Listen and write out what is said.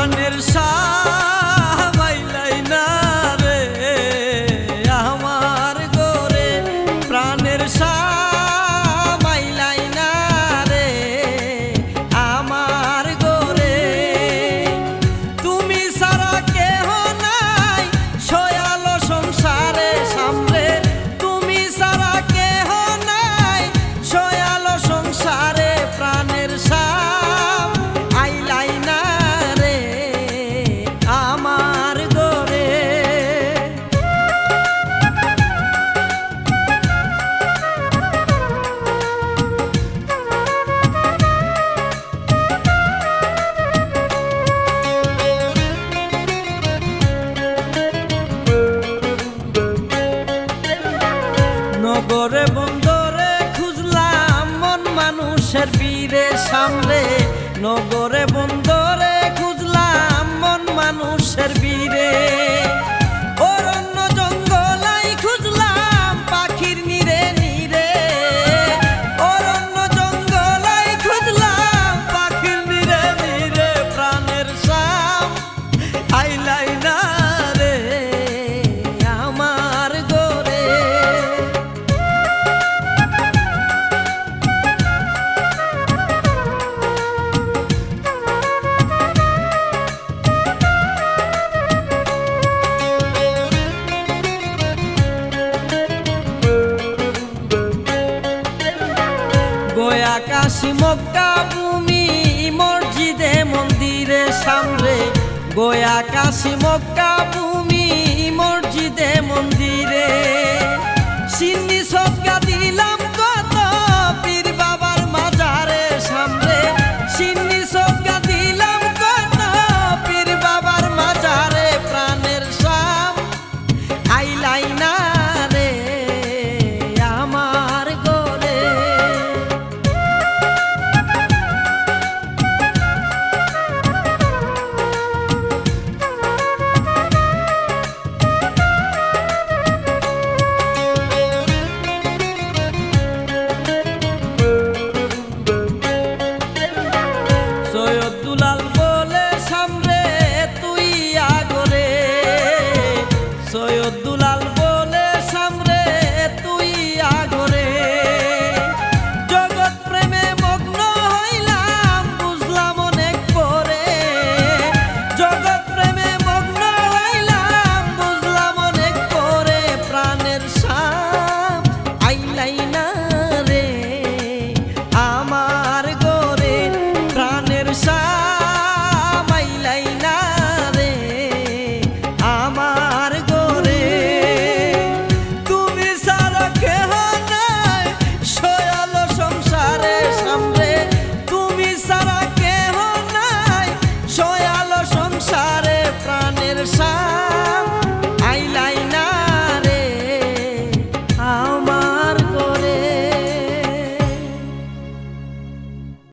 প্রাণের সাবাইলাই না রে আমার গোরে, প্রাণের সাবাইলাই না রে আমার গোরে। তুমি সারা কেহ নাই সয়ালো সংসারে সামনে, তুমি সারা কেহ নাই সয়ালো সংসারে, প্রাণের সাবাইলাই না রে আমার গোরে। নগরে বন্দরে খুঁজলাম মন মানুষের বীরে সামনে, নগরে বন্দরে খুঁজলাম মন মানুষের বীরে। অরণ্য জঙ্গলাই খুঁজলাম পাখির নীরে নীরে, অরণ্য জঙ্গলাই খুঁজলাম পাখির নীরে নীরে, প্রাণের সাবাইলাই না রে আমার গোরে। গয়া কাশী মক্কা ভূমি মসজিদে মন্দিরে সামনে, গয়া কাশী মক্কা ভূমি মসজিদে মন্দিরে। সিন্নি সদকা দিলাম কত পীর বাবার মাজারে সামনে, সিন্নি সদকা দিলাম কত পীর বাবার মাজারে, প্রাণের সাবাইলাই না রে আমার গোরে। সৈয়দ দুলাল